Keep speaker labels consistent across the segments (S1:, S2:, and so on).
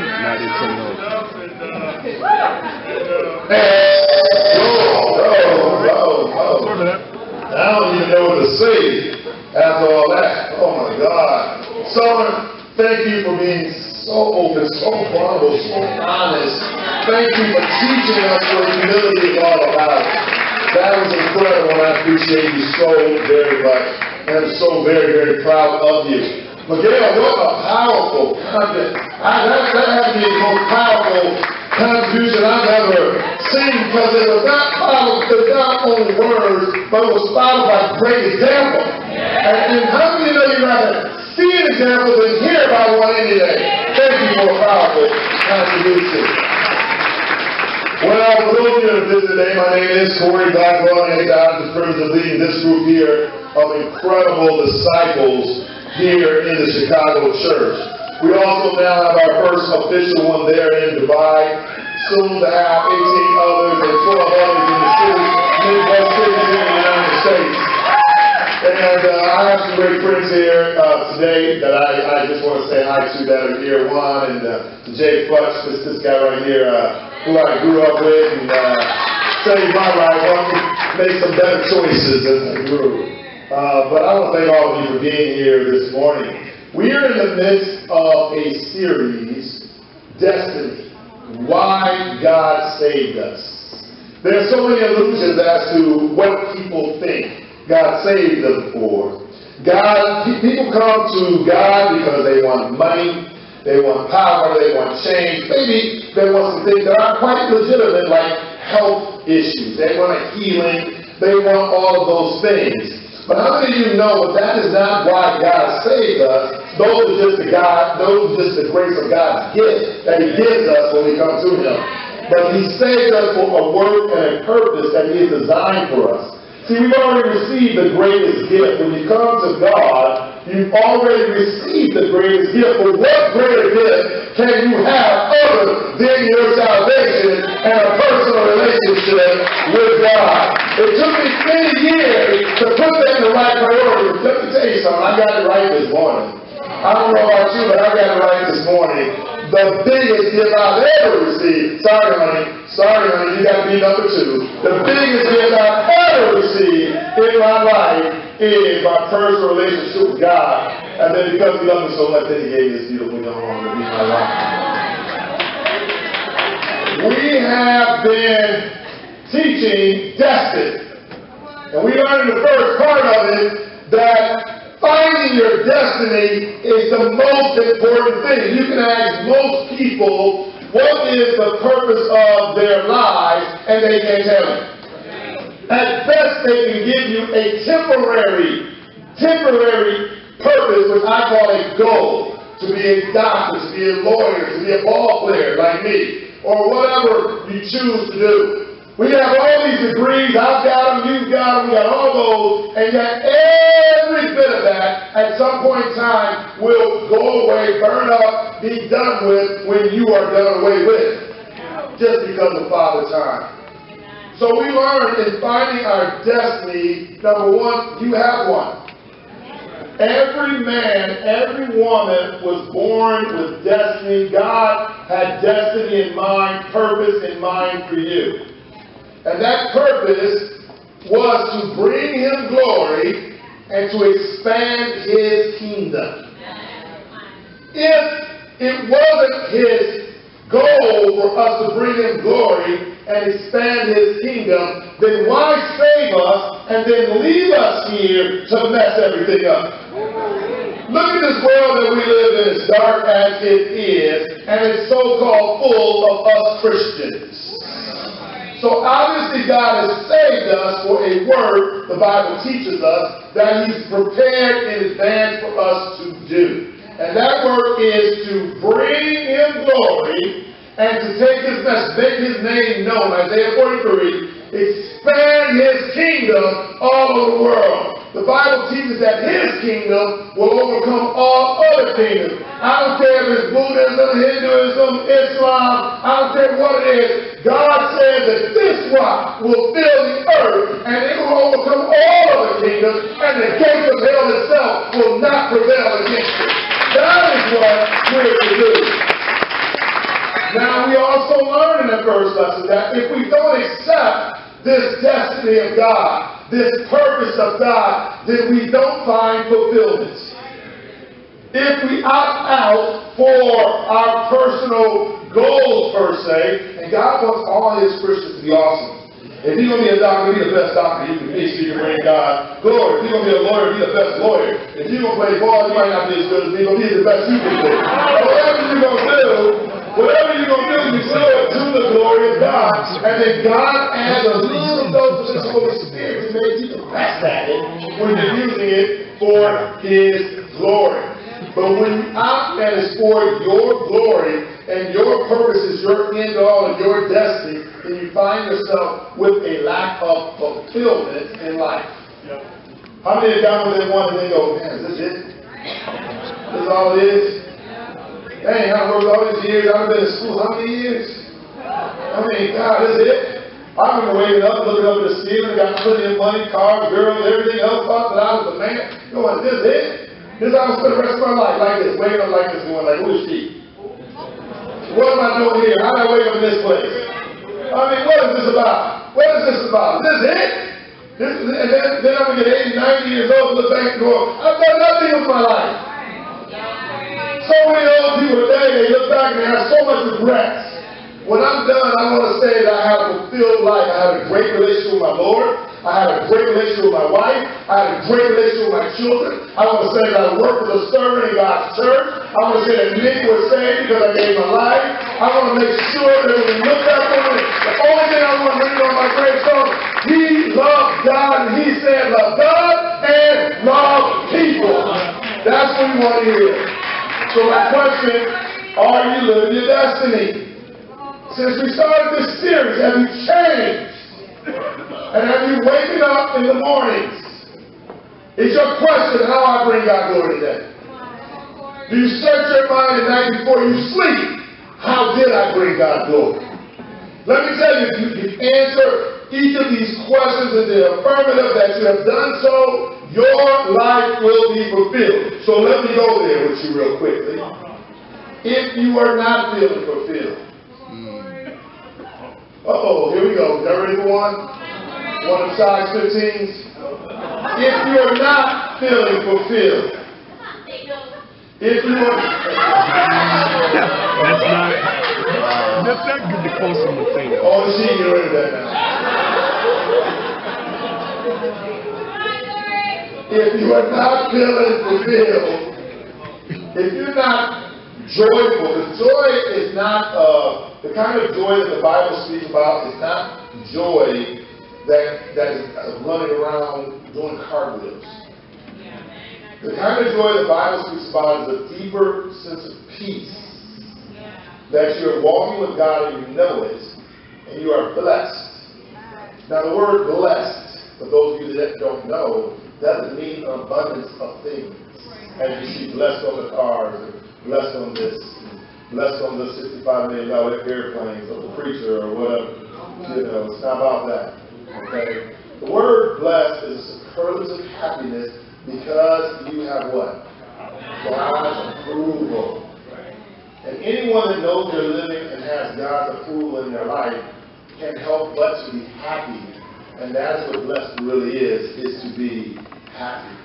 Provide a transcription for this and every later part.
S1: I don't even know what to say after all that. Oh my God. Summer, thank you for being so open, so vulnerable, so honest. Thank you for teaching us what humility is all about. That was incredible, and I appreciate you so very much. And I'm so very, very proud of you. Miguel, what a powerful content. That had to be the most powerful contribution I've ever seen, because it was not only words, but it was followed by great example. And how many know you'd rather see an example than hear about one any day? Thank you for a powerful contribution. Well, for those of you that have visited today, my name is Cory Blackwell, and I have the privilege of leading this group here of incredible disciples here in the Chicago church. We also now have our first official one there in Dubai, soon to have 18 others and 12 others in the city, Midwest cities in the United States. And I have some great friends here today that I just want to say hi to that are here. Juan and Jay Futch, this guy right here, who I grew up with, and saved my life. I made some better choices as I grew. But I want to thank all of you for being here this morning. We are in the midst of a series, Destiny, Why God Saved Us. There are so many illusions as to what people think God saved them for. People come to God because they want money, they want power, they want change. Maybe they want some things that are quite legitimate, like health issues. They want a healing. They want all of those things. But how many of you know that is not why God saved us? Those are just the grace of God's gift that He gives us when we come to Him. But He saved us for a work and a purpose that He has designed for us. See, we've already received the greatest gift. When you come to God, you've already received the greatest gift. But what greater gift can you have other than your salvation and a personal relationship with God? It took me many years to put that in the right priority. Let me tell you something. I got it right this morning. I don't know about you, but I got it right this morning. The biggest gift I've ever received. Sorry, honey. You got to be number 2. The biggest gift I've ever received in my life is my personal relationship with God. And then because He loved me so much, then He gave me this beautiful young woman to be my wife. We have been teaching Destiny. And we learned in the first part of it that finding your destiny is the most important thing. You can ask most people what is the purpose of their lives, and they can't tell you. At best, they can give you a temporary purpose, which I call a goal. To be a doctor, to be a lawyer, to be a ball player like me, or whatever you choose to do. We have all these degrees. I've got them, you've got them, we got all those, and yet every bit of that at some point in time will go away, burn up, be done with when you are done away with, just because of Father Time. So we learned in finding our destiny, number 1, you have one. Every man, every woman was born with destiny. God had destiny in mind, purpose in mind for you. And that purpose was to bring Him glory and to expand His kingdom. If it wasn't His goal for us to bring Him glory and expand His kingdom, then why save us and then leave us here to mess everything up? Look at this world that we live in, as dark as it is, and it's so-called full of us Christians. So obviously God has saved us for a work, the Bible teaches us, that He's prepared in advance for us to do. And that work is to bring Him glory and to take His message, make His name known. Isaiah 43, expand His kingdom all over the world. The Bible teaches that His kingdom will overcome all other kingdoms. I don't care if it's Buddhism, Hinduism, Islam, I don't care what it is. God says that this rock will fill the earth and it will overcome all other kingdoms, and the gates of hell itself will not prevail against it. That is what we're to do. in that first lesson that if we don't accept this destiny of God, this purpose of God, then we don't find fulfillment. If we opt out for our personal goals, per se, and God wants all His Christians to be awesome. If you're going to be a doctor, be the best doctor you can be so you can bring God glory. If you're going to be a lawyer, be the best lawyer. If you're going to play ball, you might not be as good as me, but be the best you can be. Whatever you're going to do, you do it to the glory of God. And then God adds a little dose of His Holy Spirit to make you the best at it when you're using it for His glory. But when you opt and it's for your glory and your purpose is your end all and your destiny, then you find yourself with a lack of fulfillment in life. Yep. How many of y'all know that one and they go, man, is this it? This is all it is? Dang, I've worked all these years. I've been in school how many years? I mean, God, this is it? I remember waking up, looking up at the ceiling, got plenty of money, cars, girls, everything else, thought that I was the man. Going, this is it? This is how I'm spend the rest of my life, like this, waking up like this, going like, who is she? What am I doing here? How did I wake up in this place? I mean, what is this about? What is this about? Is this it? And then I'm going to get 80, 90 years old and look back and go, I've done nothing with my life. So many old people today, they look back and they have so much regrets. When I'm done, I want to say that I had a fulfilled life. I had a great relationship with my Lord. I had a great relationship with my wife. I had a great relationship with my children. I want to say that I worked as a servant in God's church. I want to say that Nick was saved because I gave my life. I want to make sure that when we look back on it, the only thing I want to read on my gravestone, he loved God and he said love God and love people. That's what we want to hear. So my question, are you living your destiny? Since we started this series, have you changed? And have you waken up in the mornings? Is your question how I bring God glory today? Do you search your mind at night before you sleep? How did I bring God glory? Let me tell you, if you can answer each of these questions in the affirmative that you have done so, your life will be fulfilled. So let me go there with you real quickly. If you are not feeling fulfilled. Uh-oh, here we go. Y'all ready for one? One of size 15s. If you are not feeling fulfilled. If you are... That's not good to call someone thing. Oh, she can get rid of that now. If you are not feeling fulfilled, if you're not joyful, because joy is not the kind of joy that the Bible speaks about is not joy that is running around doing cartwheels. The kind of joy the Bible speaks about is a deeper sense of peace. That you're walking with God and you know it, and you are blessed. Now the word blessed, for those of you that don't know, doesn't mean an abundance of things. As you see, blessed on the cars, and blessed on this, blessed on the $65 million airplanes of the preacher or whatever. You know, it's not about that. Okay? The word blessed is a superlative happiness because you have what? God's approval. And anyone that knows they're living and has God's approval in their life can't help but to be happy. And that's what blessed really is to be happy.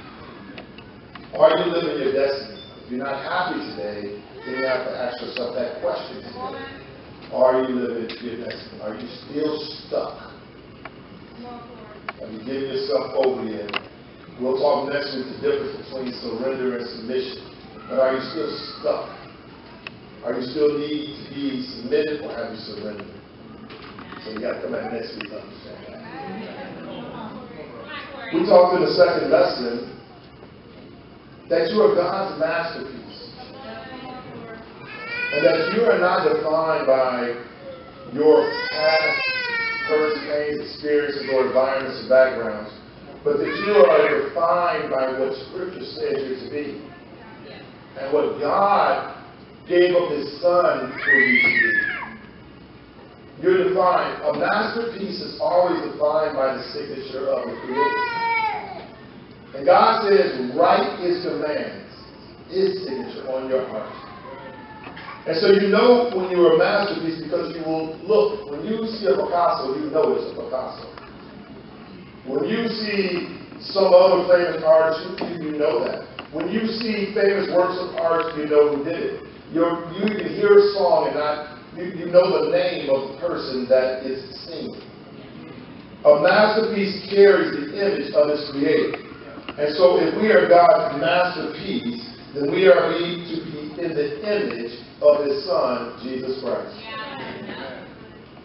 S1: Are you living your destiny? If you're not happy today, then you have to ask yourself that question today. Are you living your destiny? Are you still stuck? Have you given yourself over yet? We'll talk next week the difference between surrender and submission. But are you still stuck? Are you still need to be submitted or have you surrendered? So you got to come back next week to understand that. We talked in the second lesson that you are God's masterpiece. And that you are not defined by your past hurts, pains, experiences, or environments and backgrounds, but that you are defined by what Scripture says you're to be. And what God gave up His Son for you to be. You're defined. A masterpiece is always defined by the signature of the Creator. And God says, write His commands, His signature on your heart. And so you know when you're a masterpiece because you will look. When you see a Picasso, you know it's a Picasso. When you see some other famous artist, you know that. When you see famous works of art, you know who did it. You can hear a song and you know the name of the person that is singing. A masterpiece carries the image of its creator. And so if we are God's masterpiece, then we are made to be in the image of His Son, Jesus Christ.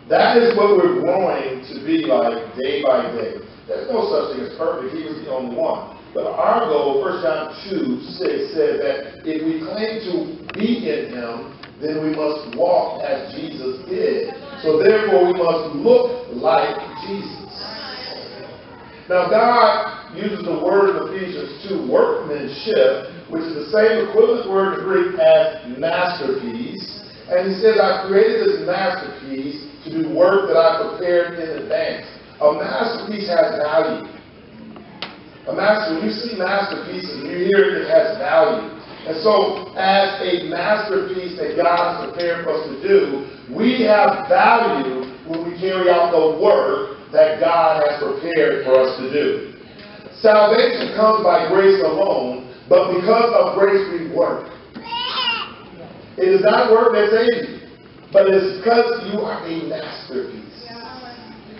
S1: That is what we're growing to be like day by day. There's no such thing as perfect. He was the only one. But our goal, 1 John 2:6 says that if we claim to be in Him, then we must walk as Jesus did. So therefore we must look like Jesus. Now God uses the word in Ephesians 2, workmanship, which is the same equivalent word in Greek as masterpiece. And He says, I created this masterpiece to do work that I prepared in advance. A masterpiece has value. When you see masterpieces, you hear it has value. And so, as a masterpiece that God has prepared for us to do, we have value when we carry out the work that God has prepared for us to do. Salvation comes by grace alone, but because of grace we work. It is not work that saves you, but it is because you are a masterpiece.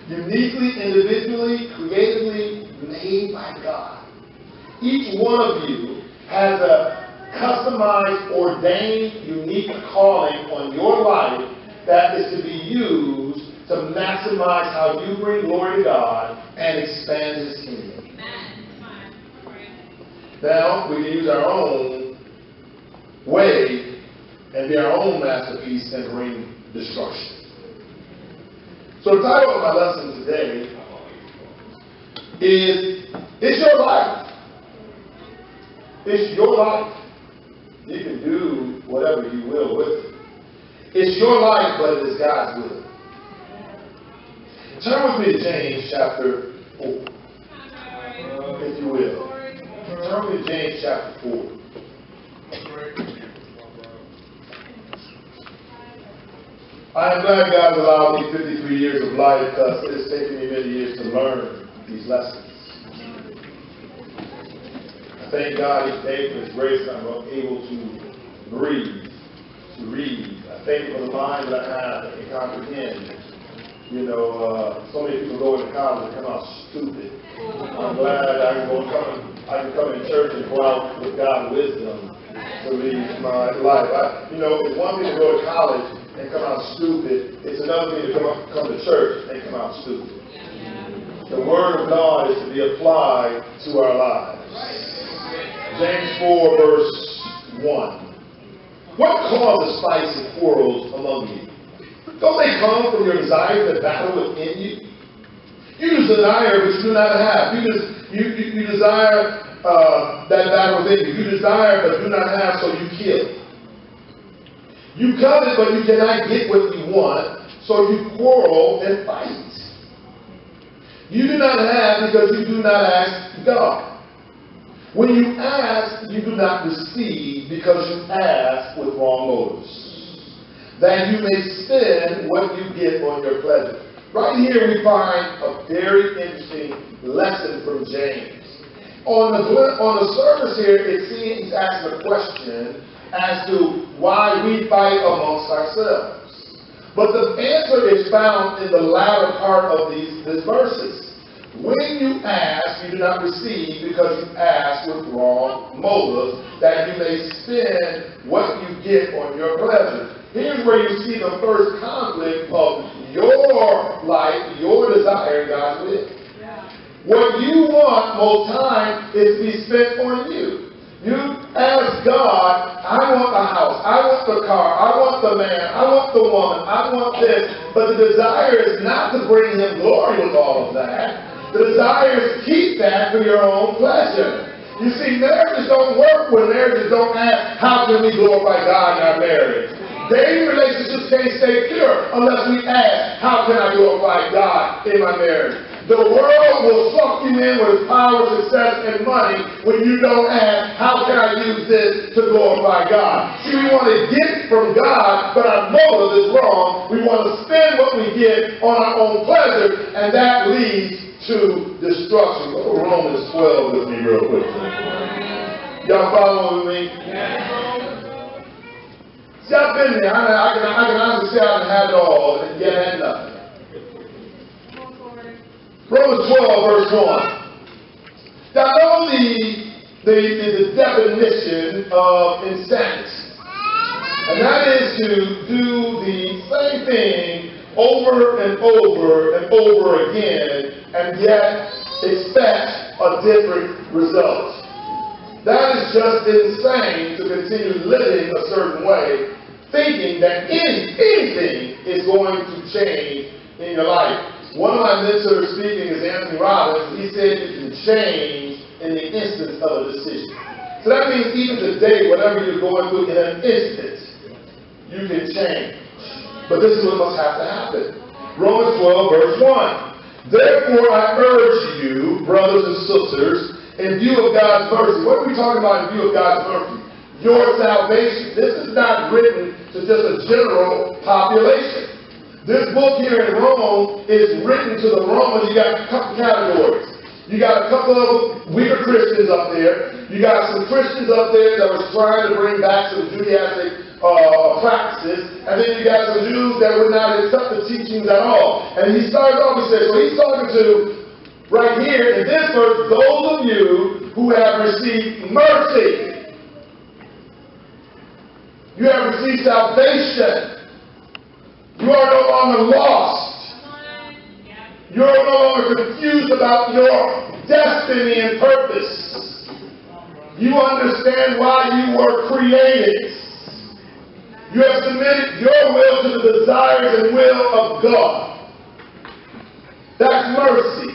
S1: Uniquely, individually, creatively made by God. Each one of you has a customized, ordained, unique calling on your life that is to be used to maximize how you bring glory to God and expand His kingdom. Now, we can use our own way and be our own masterpiece and bring destruction. So the title of my lesson today is, it's your life. It's your life. You can do whatever you will with it. It's your life, but it is God's will. Turn with me to James chapter 4, if you will. Turn with me to James chapter 4. I am glad God has allowed me 53 years of life because it has taken me many years to learn these lessons. I thank God each day for His grace that I'm able to breathe, to read. I thank Him for the mind that I have that can comprehend. You know, so many people go into college and come out stupid. I'm glad I can come in church and go out with God's wisdom to lead my life. It's one thing to go to college and come out stupid. It's another thing to come to church and come out stupid. The Word of God is to be applied to our lives. James 4, verse 1. What causes fights and quarrels among you? Don't they come from your desire to battle within you? You desire, but you do not have. You desire that battle within you. You desire, but do not have, so you kill. You covet, but you cannot get what you want, so you quarrel and fight. You do not have because you do not ask God. When you ask, you do not receive because you ask with wrong motives, that you may spend what you get on your pleasure. Right here we find a very interesting lesson from James. On the surface here, it seems he's asking a question as to why we fight amongst ourselves. But the answer is found in the latter part of these verses. When you ask, you do not receive because you ask with wrong motives, that you may spend what you get on your pleasure. Here's where you see the first conflict of your life, your desire, God's will. What you want most time is to be spent on you. You ask God, I want the house, I want the car, I want the man, I want the woman, I want this. But the desire is not to bring Him glory with all of that. The desire is to keep that for your own pleasure. You see, marriages don't work when marriages don't ask, how can we glorify God in our marriage? Dating relationships can't stay pure unless we ask, how can I glorify God in my marriage? The world will suck you in with power, success, and money when you don't ask, how can I use this to glorify God? See, we want to get from God, but our motive is wrong. We want to spend what we get on our own pleasure, and that leads to destruction. Go to Romans 12 with me real quick. Y'all following with me? See, I've been there. I can honestly say I had it all, and yet had nothing. Romans 12, verse 1. Now, know the definition of insanity. And that is to do the same thing over and over and over again, and yet expect a different result. That is just insane to continue living a certain way, thinking that anything is going to change in your life. One of my mentors speaking is Anthony Robbins. He said you can change in the instant of a decision. So that means even today, whatever you're going through, in an instant, you can change. But this is what must have to happen. Romans 12, verse 1. Therefore I urge you, brothers and sisters, in view of God's mercy. What are we talking about in view of God's mercy? Your salvation. This is not written to just a general population. This book here in Rome is written to the Romans. You got a couple categories. You got a couple of weaker Christians up there. You got some Christians up there that was trying to bring back some Judaistic practices. And then you got some Jews that would not accept the teachings at all. And he started off, he said, so he's talking to, right here in this verse, those of you who have received mercy. You have received salvation. You are no longer lost. You are no longer confused about your destiny and purpose. You understand why you were created. You have submitted your will to the desires and will of God. That's mercy,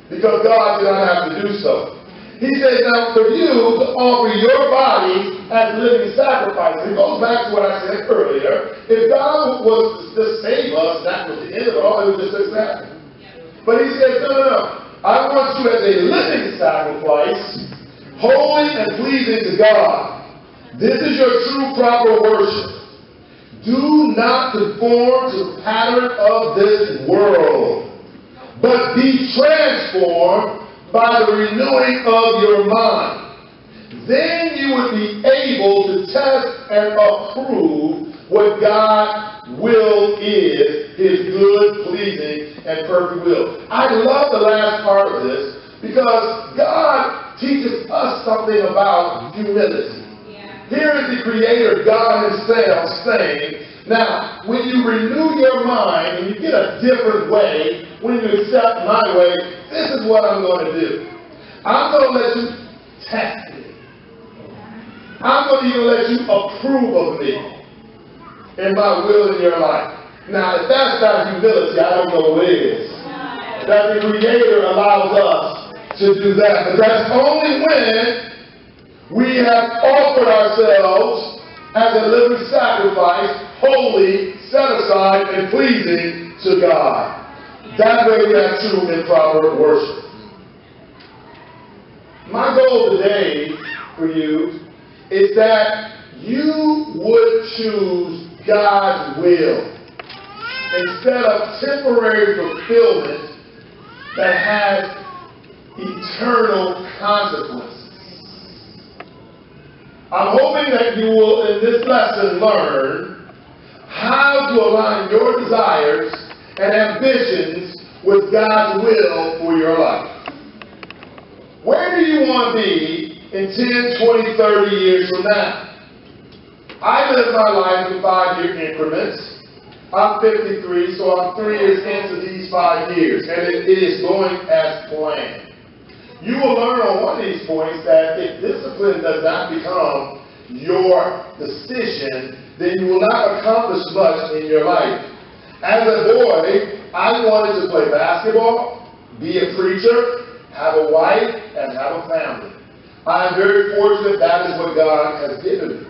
S1: because God did not have to do so. He says, now for you to offer your body as living sacrifice. It goes back to what I said earlier. If God was to save us, that was the end of it all, it would just happen. But he says, no. I want you as a living sacrifice, holy and pleasing to God. This is your true proper worship. Do not conform to the pattern of this world, but be transformed by the renewing of your mind. Then you would be able to test and approve what God's will is, his good, pleasing, and perfect will. I love the last part of this because God teaches us something about humility. Here is the Creator, God himself, saying, now, when you renew your mind and you get a different way, when you accept my way, this is what I'm going to do. I'm going to let you test me. I'm going to even let you approve of me and my will in your life. Now, if that's not humility, I don't know what is. That the Creator allows us to do that. But that's only when we have offered ourselves as a living sacrifice, holy, set aside, and pleasing to God. That way we have true and proper worship. My goal today for you is that you would choose God's will instead of temporary fulfillment that has eternal consequences. I'm hoping that you will, in this lesson, learn how to align your desires and ambitions with God's will for your life. Where do you want to be in 10, 20, 30 years from now? I live my life in 5-year increments. I'm 53, so I'm 3 years into these 5 years, and it is going as planned. You will learn on one of these points that if discipline does not become your decision, then you will not accomplish much in your life. As a boy, I wanted to play basketball, be a preacher, have a wife, and have a family. I am very fortunate that is what God has given me.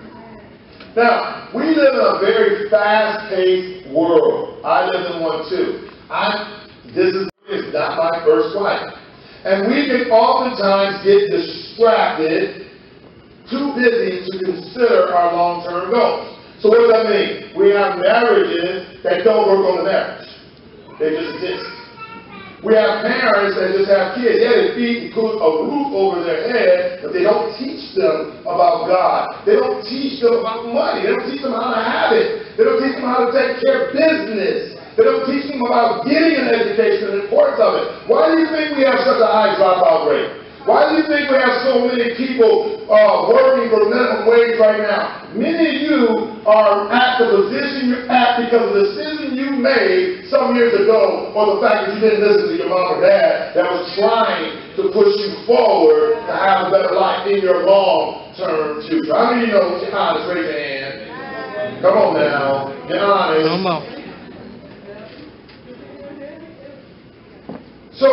S1: Now, we live in a very fast-paced world. I live in one too. This is is not my first flight. And we can oftentimes get distracted, too busy to consider our long-term goals. So what does that mean? We have marriages that don't work on the marriage. They just exist. We have parents that just have kids. Yeah, they feed and cook a roof over their head, but they don't teach them about God. They don't teach them about money. They don't teach them how to have it. They don't teach them how to take care of business. They don't teach them about getting an education and the importance of it. Why do you think we have such a high dropout rate? Why do you think we have so many people working for minimum wage right now? Many of you are at the position you're at because of the decision you made some years ago, or the fact that you didn't listen to your mom or dad that was trying to push you forward to have a better life in your long-term future. How many of you know you're honest? Raise your hand. Come on now. You're honest.
S2: Come on.
S1: So,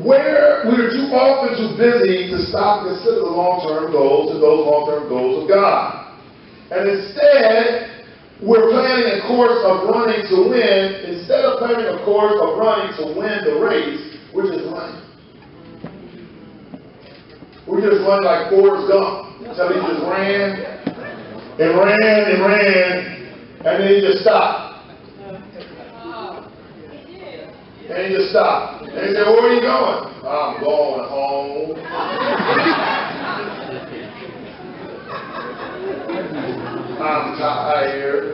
S1: where we're too often too busy to stop and consider the long-term goals and those long-term goals of God. And instead, we're planning a course of running to win. Instead of planning a course of running to win the race, we're just running. We're just running like Forrest Gump. Until he just ran and ran and ran, and then he just stopped. And he just stopped. And he said, where are you going? I'm going home. I'm tired.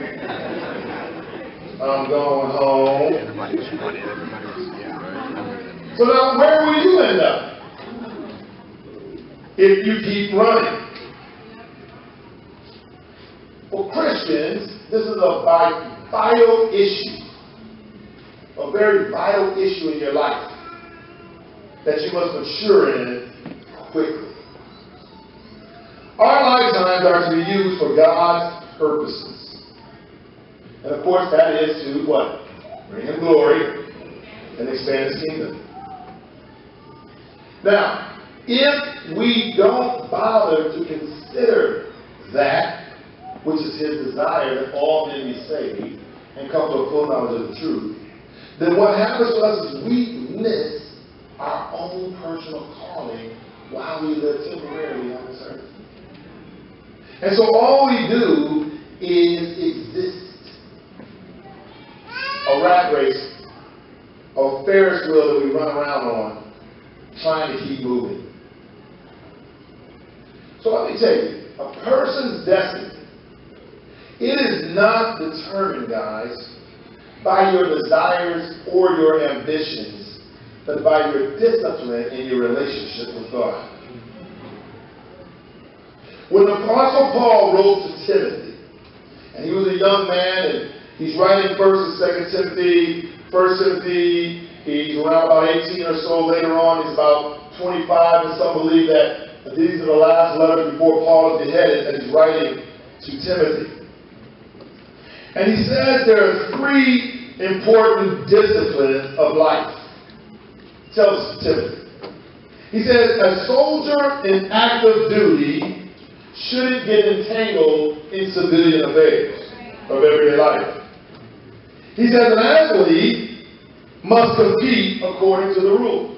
S1: I'm going home. So now, where will you end up if you keep running? For Christians, this is a vital issue. A very vital issue in your life that you must mature in quickly. Our lifetimes are to be used for God's purposes. And of course that is to what? Bring Him glory and expand His kingdom. Now, if we don't bother to consider that, which is His desire that all men be saved and come to a full knowledge of the truth, then what happens to us is we miss our own personal calling while we live temporarily on this earth. And so all we do is exist. A rat race, a Ferris wheel that we run around on, trying to keep moving. So let me tell you, a person's destiny, it is not determined, guys, by your desires or your ambitions, but by your discipline in your relationship with God. When the Apostle Paul wrote to Timothy, and he was a young man, and he's writing 1st and 2nd Timothy. 1st Timothy, he's around about 18 or so. Later on, he's about 25, and some believe that these are the last letters before Paul is beheaded, and he's writing to Timothy. And he says there are 3 important disciplines of life. Tells Timothy. He says, a soldier in active duty shouldn't get entangled in civilian affairs of everyday life. He says an athlete must compete according to the rules.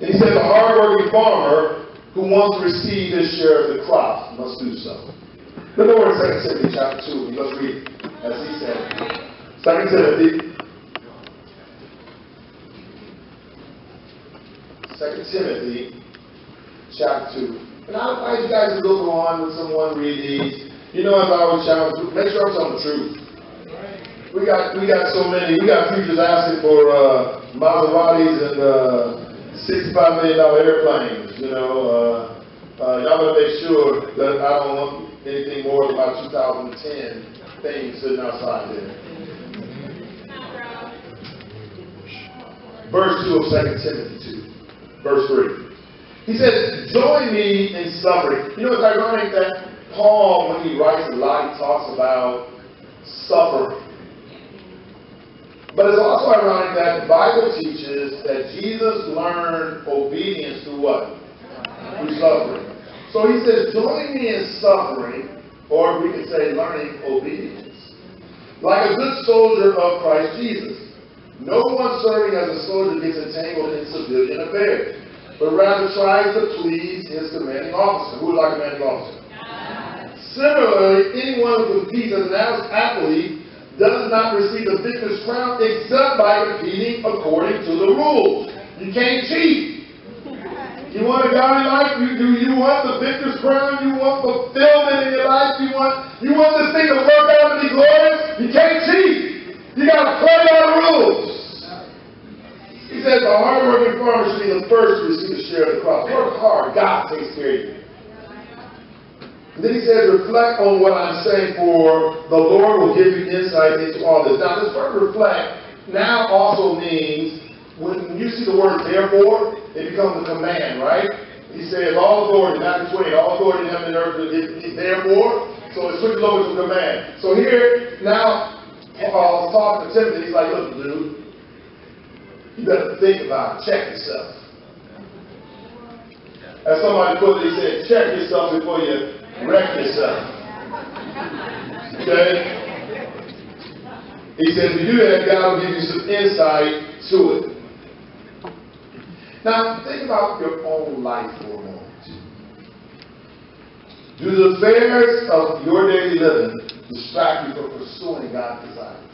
S1: And he says a hardworking farmer who wants to receive his share of the crops must do so. Look over in 2 Timothy chapter 2. Let's read it. As he said, 2 Timothy, 2 Timothy, chapter 2. And I invite you guys to go on with someone, read these. You know, as I always challenge, make sure I'm telling the truth. We got so many. We got preachers asking for Maseratis and $65 million airplanes. You know, y'all better make sure that I don't want anything more than about 2010. Things sitting outside there. Verse 2 of 2 Timothy 2. Verse 3. He says, join me in suffering. You know, it's ironic that Paul, when he writes a lot, he talks about suffering. But it's also ironic that the Bible teaches that Jesus learned obedience through what? Through suffering. So he says, join me in suffering, or we could say learning obedience. Like a good soldier of Christ Jesus. No one serving as a soldier gets entangled in civilian affairs, but rather tries to please his commanding officer. Who is our commanding officer? Similarly, anyone who competes as an athlete does not receive the victor's crown except by competing according to the rules. You can't cheat. You want a godly life? You want the victor's crown? You want fulfillment in your life? You want this thing to work out and be glorious? You can't cheat. You got to play by the rules. He says the hard-working farmer should be the first to receive a share of the crop. Work hard. God takes care of you. And then he says, reflect on what I'm saying, for the Lord will give you insight into all this. Now, this word reflect now also means, when you see the word therefore, it becomes a command, right? He says, all authority, Matthew 20, all authority in heaven and earth is therefore. So it switches over to a command. So here, now, Paul's talking to Timothy. He's like, look, dude, you better think about it. Check yourself. As somebody put it, he said, check yourself before you wreck yourself. Okay? He said, if you do that, God will give you some insight to it. Now, think about your own life for a moment. Do the affairs of your daily living distract you from pursuing God's desires?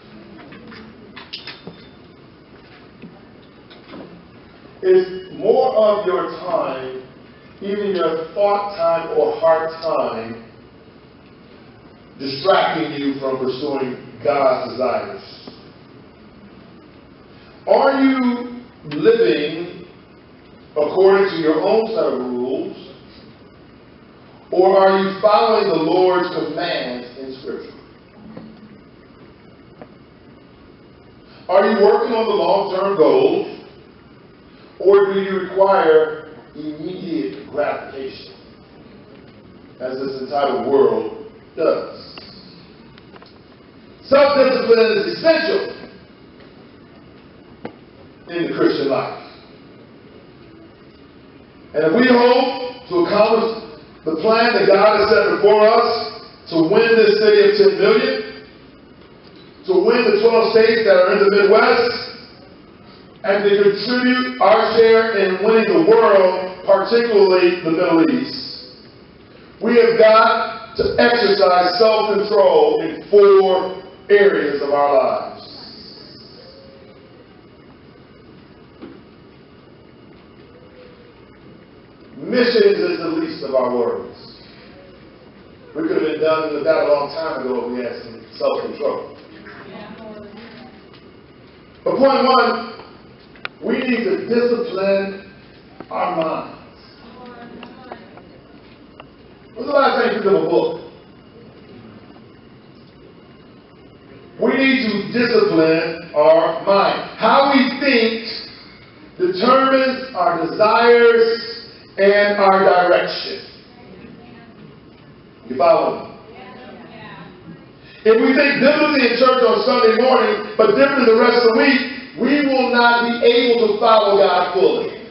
S1: Is more of your time, even your thought time or heart time, distracting you from pursuing God's desires? Are you living according to your own set of rules, or are you following the Lord's commands in Scripture? Are you working on the long-term goals, or do you require immediate gratification, as this entitled world does? Self-discipline is essential in the Christian life. And if we hope to accomplish the plan that God has set before us, to win this city of 10 million, to win the 12 states that are in the Midwest, and to contribute our share in winning the world, particularly the Middle East, we have got to exercise self-control in 4 areas of our lives. Missions is the least of our worries. We could have been done with that a long time ago if we had some self-control. But point 1, we need to discipline our minds. When's the last time you picked up a book? We need to discipline our mind. How we think determines our desires and our direction. You follow me? If we think differently in church on Sunday morning, but differently the rest of the week, we will not be able to follow God fully.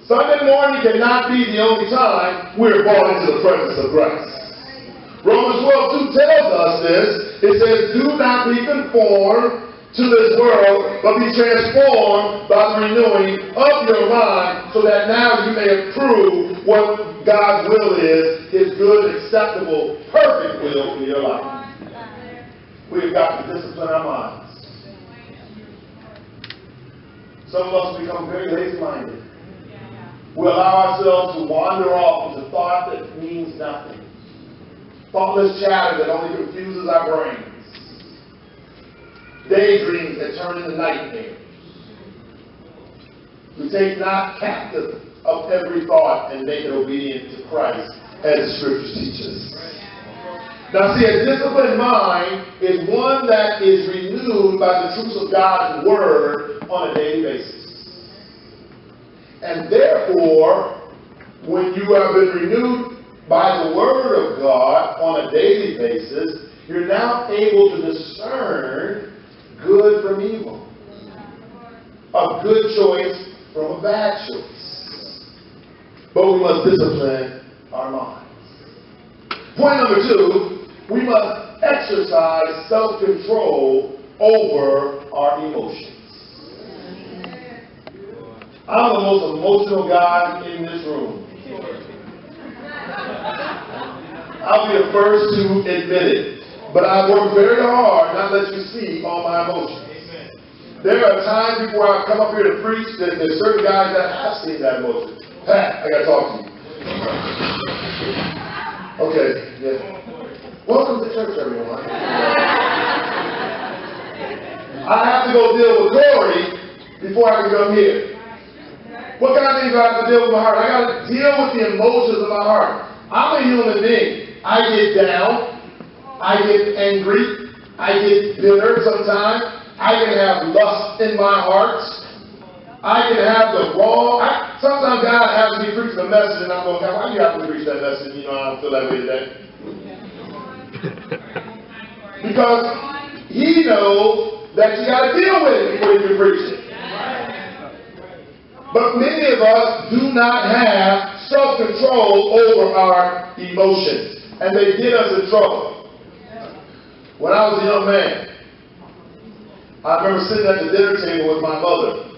S1: Sunday morning cannot be the only time we're brought into the presence of Christ. Romans 12:2 tells us this. It says, do not be conformed to this world, but be transformed by the renewing of your mind, so that now you may approve what God's will is, His good, acceptable, perfect will for your life. We've got to discipline our minds. Some of us become very lazy-minded. We allow ourselves to wander off into thought that means nothing. Thoughtless chatter that only confuses our brains. Daydreams that turn into nightmares. We take not captive of every thought and make it obedient to Christ, as the Scriptures teach us. Now see, a disciplined mind is one that is renewed by the truths of God's Word on a daily basis. And therefore, when you have been renewed by the Word of God on a daily basis, you're now able to discern good from evil, a good choice from a bad choice. But we must discipline our minds. Point number 2, we must exercise self-control over our emotions. I'm the most emotional guy in this room. I'll be the first to admit it. But I work very hard not to let you see all my emotions. There are times before I come up here to preach that there's certain guys that have seen that emotion. Pat, I got to talk to you. Okay, yeah. Welcome to church, everyone. I have to go deal with Cory before I can come here. What kind of things do I have to deal with my heart? I got to deal with the emotions of my heart. I'm a human being. I get down. I get angry. I get bitter sometimes. I can have lust in my heart. I can have the wrong. Sometimes God has me preach the message, and I'm going, God, why do you have to preach that message? You know, I don't feel that way today. Because He knows that you got to deal with it before you can preach it. But many of us do not have self-control over our emotions, and they get us in trouble. When I was a young man, I remember sitting at the dinner table with my mother.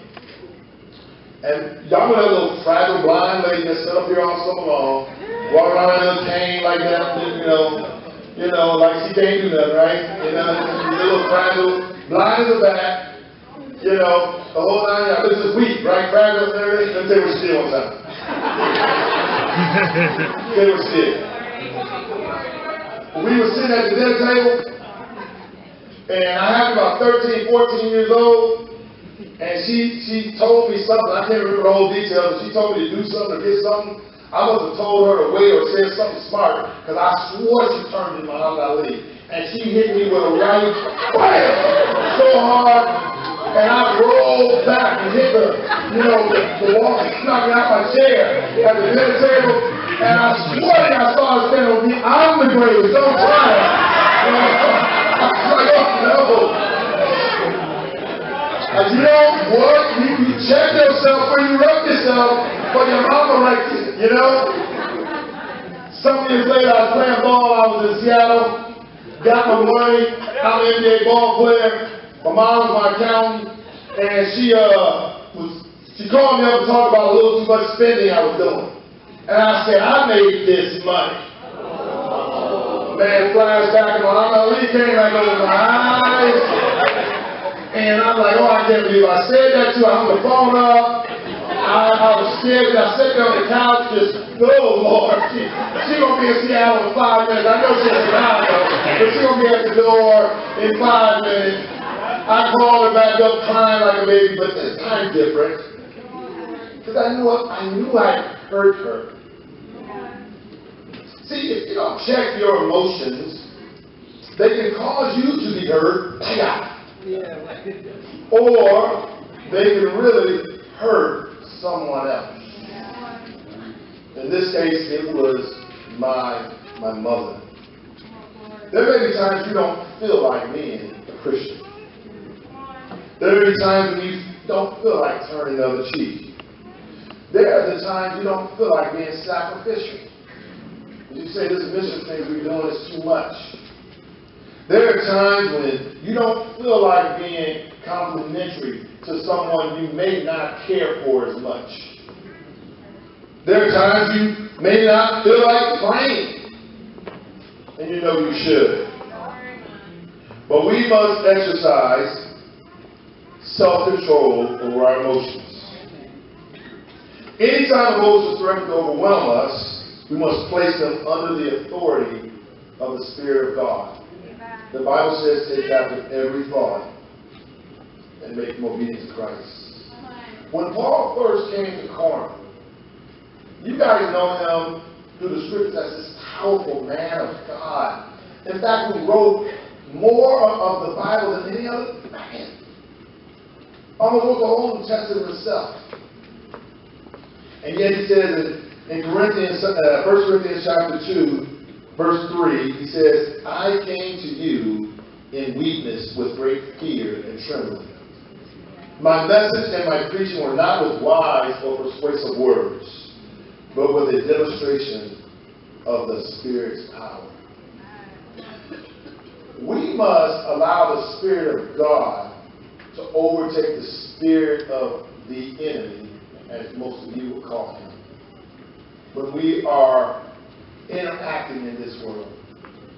S1: And y'all know that little fragile blind lady that stood up here all summer long, walking around in a little cane like that, you know, like she can't do nothing, right? You know, little fragile, blind as a bat, you know, the whole 9 yards. This is weak, right? Fragile and everything. Let me tell you what she did one time. Tell you what she did. We were sitting at the dinner table, and I had about 13, 14 years old, and she told me something. I can't remember the whole details, but she told me to do something or get something. I must have told her to wait or said something smart, because I swore she turned in my Ali. And she hit me with a right wham so hard, and I rolled back and hit the wall, knocked me out my chair at the dinner table, and I swore I saw her stand on me. I'm the greatest, don't try it. I was like, oh no. You know what? You check yourself before you wreck yourself, but your mama wrecked you, you know? Some years later, I was playing ball. I was in Seattle, got my money. I'm an NBA ball player. My mom was my accountant, and she called me up and talked about a little too much spending I was doing. And I said, I made this money. Man, flashback, and my Ali came right over my eyes. And I'm like, oh, I can't believe I said that to her. I hung the phone up. I was scared. I sat there on the couch just, oh, Lord. She's going to be in Seattle in 5 minutes. I know she's in Chicago, but she's going to be at the door in 5 minutes. I called her back up crying like a baby, but this time different. Because I knew I'd hurt her. See, if you don't check your emotions, they can cause you to be hurt. Or they can really hurt someone else. In this case, it was my mother. There may be times you don't feel like being a Christian. There may be times when you don't feel like turning the other cheek. There are the times you don't feel like being sacrificial. You say this mission thing we're doing is too much. There are times when you don't feel like being complimentary to someone you may not care for as much. There are times you may not feel like praying, and you know you should. But we must exercise self-control over our emotions. Anytime emotions threaten to overwhelm us, we must place them under the authority of the Spirit of God. The Bible says, take captive every thought and make them obedient to Christ. When Paul first came to Corinth, you guys know him through the scriptures as this powerful man of God. In fact, who wrote more of the Bible than any other man. Almost wrote the whole New Testament himself. And yet he says in 1 Corinthians chapter 2, verse 3, he says, I came to you in weakness with great fear and trembling. My message and my preaching were not with wise or persuasive words, but with a demonstration of the Spirit's power. We we must allow the Spirit of God to overtake the spirit of the enemy, as most of you would call him, when we are interacting in this world.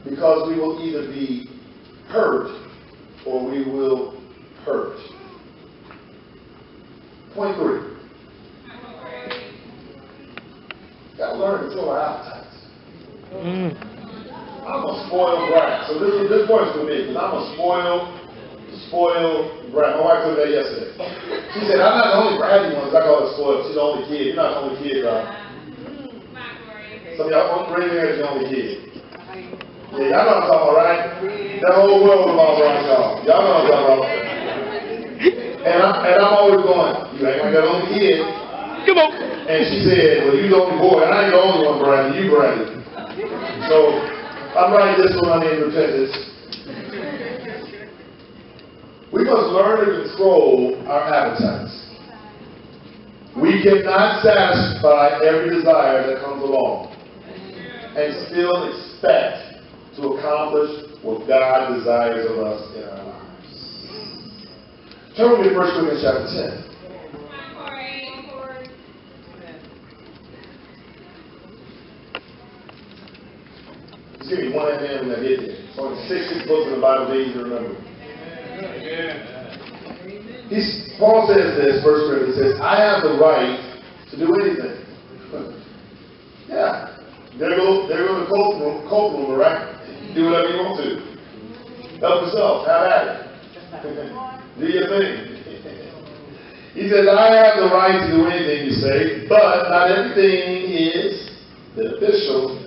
S1: Because we will either be hurt or we will hurt. Point 3. Got to learn to control our appetites. I'm a spoiled brat. So this point's for me, because I'm a spoiled brat. My wife told me that yesterday. She said, I'm not the only bratty one, because I call her spoiled. She's the only kid. You're not the only kid, right? Some of y'all raise your hand as the only kid. Yeah, y'all know what I'm talking about, right? That whole world revolves around y'all. Y'all know what I'm talking about. And I'm always going, you ain't like that only kid. Come on. And she said, well, you the only boy. I ain't the only one, Brandon. You, Brandon. So I'm writing this one in repentance. We must learn to control our appetites. We cannot satisfy every desire that comes along and still expect to accomplish what God desires of us in our lives. Turn with me to 1 Corinthians chapter 10. Just give me one amen when I get there. It's only 66 books in the Bible that you can remember. Paul says this, 1 Corinthians says, I have the right to do anything. Yeah. There go the coat room, right? Do whatever you want to. Help yourself. Have at it. Do your thing. He says, I have the right to do anything, you say, but not everything is beneficial.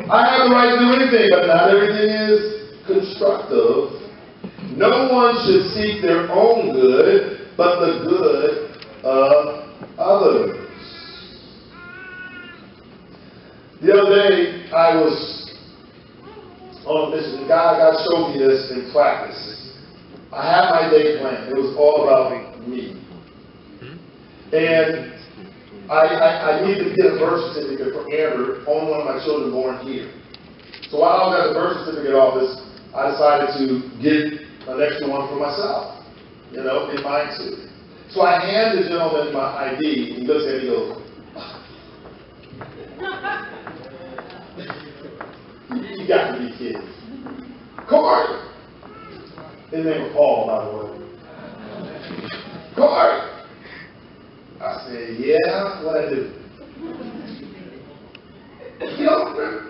S1: I have the right to do anything, but not everything is constructive. No one should seek their own good, but the good of others. The other day, I was on a mission. God showed me this in practice. I had my day planned. It was all about me. And I needed to get a birth certificate for Amber on one of my children born here. So while I was at the birth certificate office, I decided to get an extra one for myself, in mine too. So I hand the gentleman my ID, and he looks at me and goes, you got to be kidding. Cory! His name was Paul, by the way. Cory! I said, yeah, what I do? You don't remember?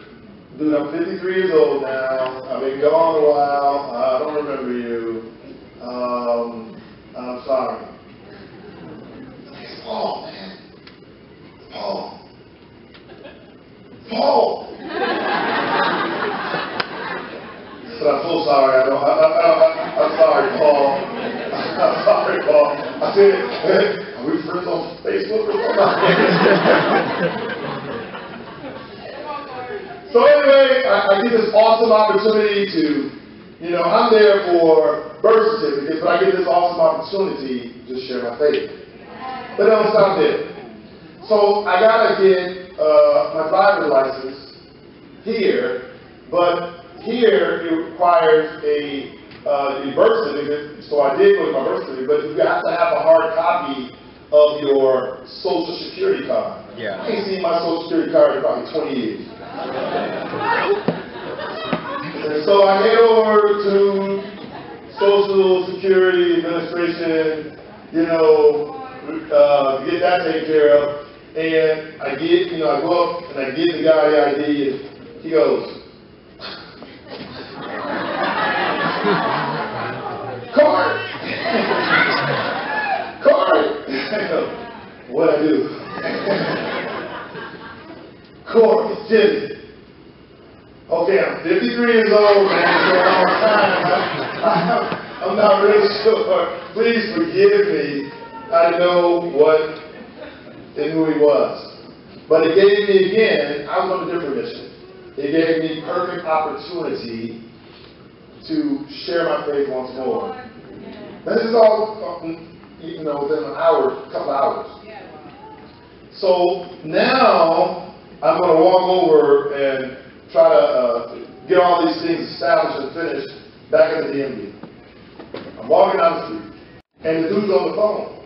S1: Dude, I'm 53 years old now. I've been gone a while. I don't remember you. I'm sorry. It's Paul, man. Paul. But I'm so sorry. I'm sorry, Paul. I'm sorry, Paul. I said, are we friends on Facebook or something? So anyway, I get this awesome opportunity to, I'm there for birth certificates, but I get this awesome opportunity to share my faith. But it don't stop there. So I gotta get my driver's license here, but here it requires a birth certificate. So I did go to my birth certificate, but you have to have a hard copy of your Social Security card. Yeah. I ain't seen my Social Security card in probably 20 years. And so I head over to Social Security Administration, to get that taken care of. And I go up and I give the guy the ID, and he goes, Cory! What'd I do? Cory, Jimmy. Okay, I'm 53 years old, man. It's been a long time. I'm not really sure. Please forgive me. I know what and who he was. But it gave me, again, I was on a different mission. It gave me perfect opportunity to share my faith once more. Now, this is all, within an hour, a couple hours. So now I'm going to walk over and try to get all these things established and finished back at the DMV. I'm walking down the street, and the dude's on the phone.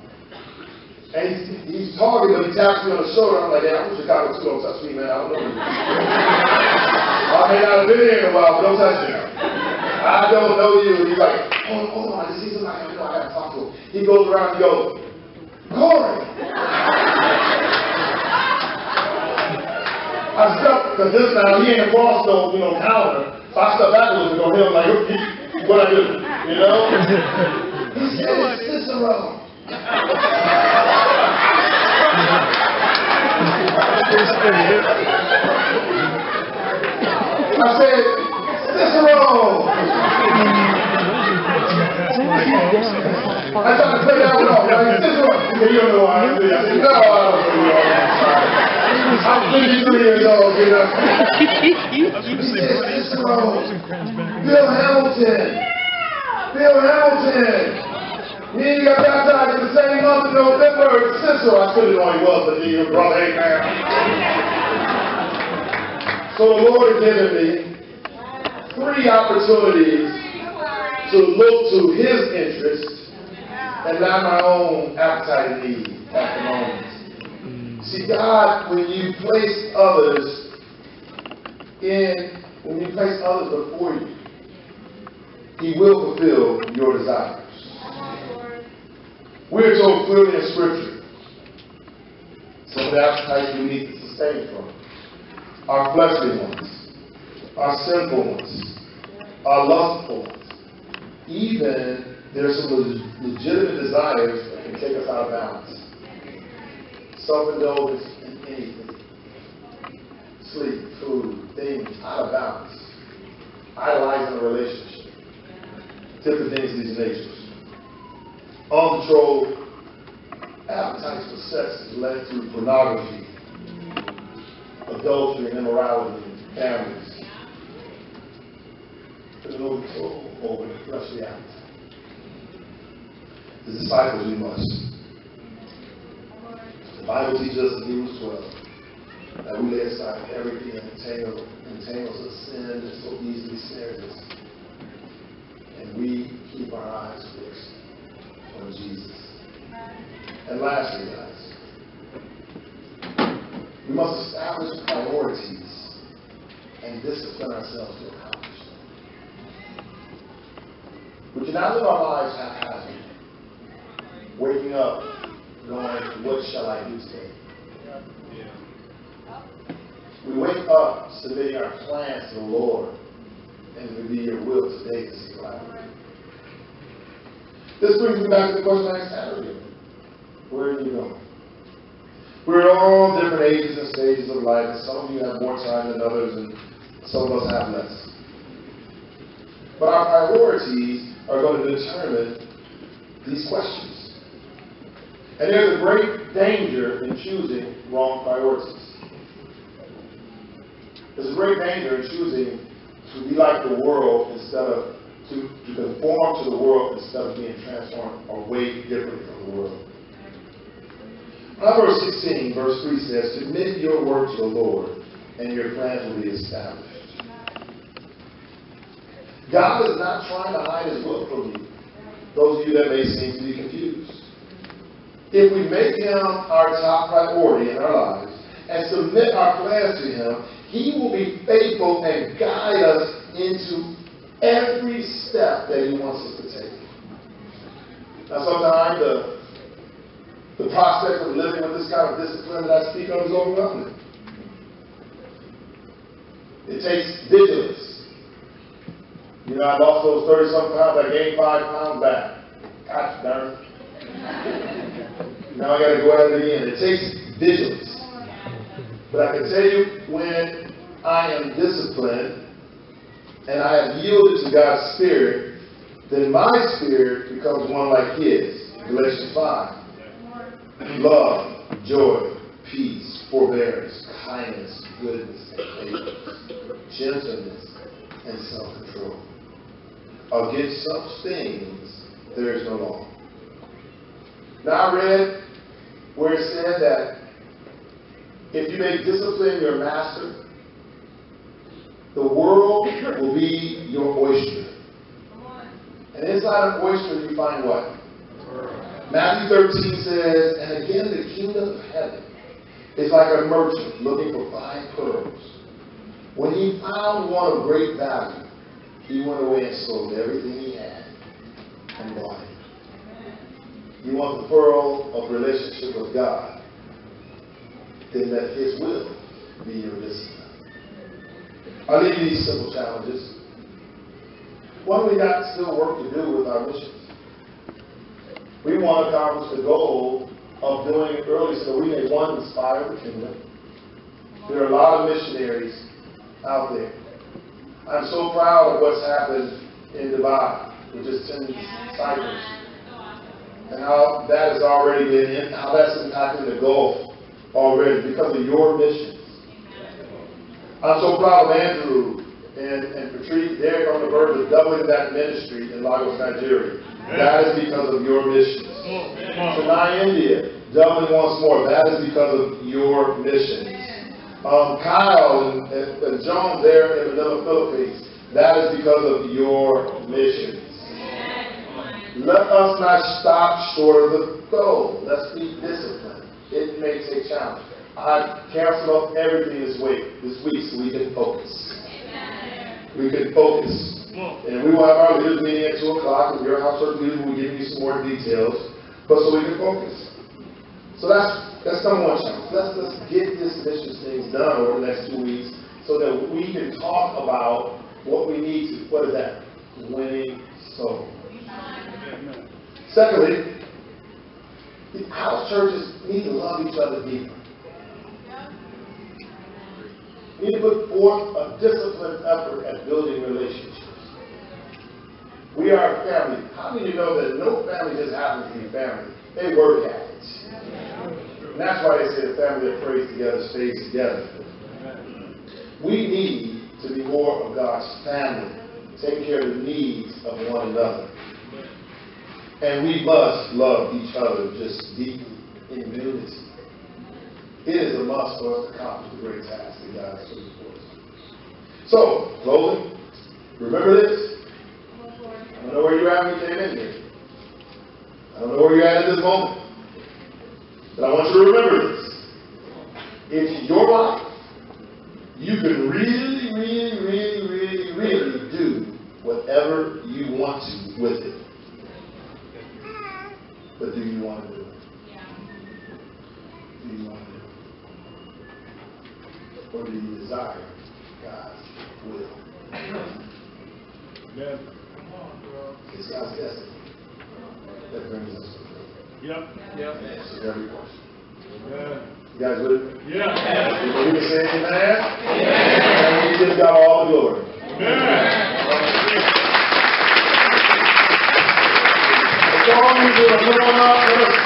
S1: And he's talking, but he taps me on the shoulder. I'm like, yeah, I'm from Chicago too. Don't touch me, man. I don't know you. I may not have been here in a while, but don't touch me. I don't know you. And he's like, hold on, I just see somebody I know I gotta talk to him. He goes around and he goes, Cory. I stepped, because this now, he ain't a boss, no, counter. So I stepped back a little bit on him, like, what I do, you know? He said, it's Cicero. I said, Cicero! I tried to play that one off. Like, Cicero! You don't know why I did. I said, no, I don't know who you are. I'm 53 years old, you know. He said, Cicero! Bill Hamilton! Bill Hamilton! He got baptized in the same month of November. Cicero, I still didn't know he was, but he was brother, hey man. So the Lord has given me 3 opportunities to look to His interest and not my own appetite and need at the moment. See, God, when you place others before you, He will fulfill your desires. We're told clearly in Scripture some of the appetites we need to sustain from. Our fleshly ones, our sinful ones, our lustful ones. Even there's some legitimate desires that can take us out of balance. Self-indulgence in anything. Sleep, food, things out of balance. Idolizing a relationship. Different things of these natures. Uncontrolled appetites for sex has led to pornography, adultery, and immorality in families. There's a little control over the fleshly appetite. The disciples, we must. The Bible teaches us in Hebrews 12 that we lay aside everything that entangles us, sin that so easily snares us, and we keep our eyes fixed on Jesus. And lastly, guys, we must establish priorities and discipline ourselves to accomplish them. We cannot live our lives haphazardly, waking up going, what shall I do today? We wake up submitting our plans to the Lord, and it will be your will today to see life. This brings me back to the question I asked earlier. Where are you going? We're all different ages and stages of life, and some of you have more time than others, and some of us have less. But our priorities are going to determine these questions. And there's a great danger in choosing wrong priorities. There's a great danger in choosing to be like the world instead of to conform to the world instead of being transformed or way different from the world. Proverbs 16, verse 3 says, submit your work to the Lord, and your plans will be established. God is not trying to hide His will from you, those of you that may seem to be confused. If we make Him our top priority in our lives and submit our plans to Him, He will be faithful and guide us into every step that He wants us to take. Now, sometimes the prospect of living with this kind of discipline that I speak of is overwhelming. It takes vigilance. You know, I lost those 30-something pounds. I gained 5 pounds back. Gosh darn it. Now I got to go at it again. It takes vigilance. But I can tell you, when I am disciplined and I have yielded to God's Spirit, then my spirit becomes one like His. Galatians 5. Love, joy, peace, forbearance, kindness, goodness, and faithfulness, gentleness, and self-control. Against such things there is no law. Now I read where it said that if you make discipline your master, the world will be your oyster. And inside an oyster you find what? Matthew 13 says, and again the kingdom of heaven is like a merchant looking for fine pearls. When he found one of great value, he went away and sold everything he had and bought it. You want the pearl of relationship with God, then let his will be your discipline. I leave you these simple challenges. What do we got still work to do with our missions? We want to accomplish the goal of doing it early so we may, one, inspire the kingdom. There are a lot of missionaries out there. I'm so proud of what's happened in Dubai with just 10 disciples. And how that has already been, how that's impacting the Gulf already because of your missions. I'm so proud of Andrew and Patrice. They're on the verge of doubling that ministry in Lagos, Nigeria. That is because of your missions. Chennai, India, doubling once more. That is because of your missions. Kyle and Joan there in Manila, Philippines. That is because of your missions. Let us not stop short of the goal. Let's be disciplined. It makes a challenge. I canceled everything this week so we can focus. We can focus. And we will have our leaders meeting at 2 o'clock. And your house church leaders will give you some more details. But so we can focus. So that's number one challenge. Let's get this missions things done over the next 2 weeks so that we can talk about what we need to, what is that? Winning souls. Secondly, the house churches need to love each other deeper. We need to put forth a disciplined effort at building relationships. We are a family. How many of you know that no family just happens to be family? They work at it. And that's why they say the family that prays together stays together. We need to be more of God's family, taking care of the needs of one another. And we must love each other just deeply in unity. It is a must for us to accomplish the great task that God has put before us. So, closing, remember this. I don't know where you're at when you came in here. I don't know where you're at this moment. But I want you to remember this. It's your life. You can really, really, really, really, really do whatever you want to with it. But do you want to do it? Do you want to do it? Or do you desire God's will?
S2: Yeah.
S1: It's God's destiny that brings us to faith.
S2: Yep. Yep.
S1: Answers every question.
S2: Yeah.
S1: You guys with me?
S2: Yeah.
S1: You can say amen? Yeah. And we give God all the glory.
S2: Yeah.
S1: The song is going to put on up.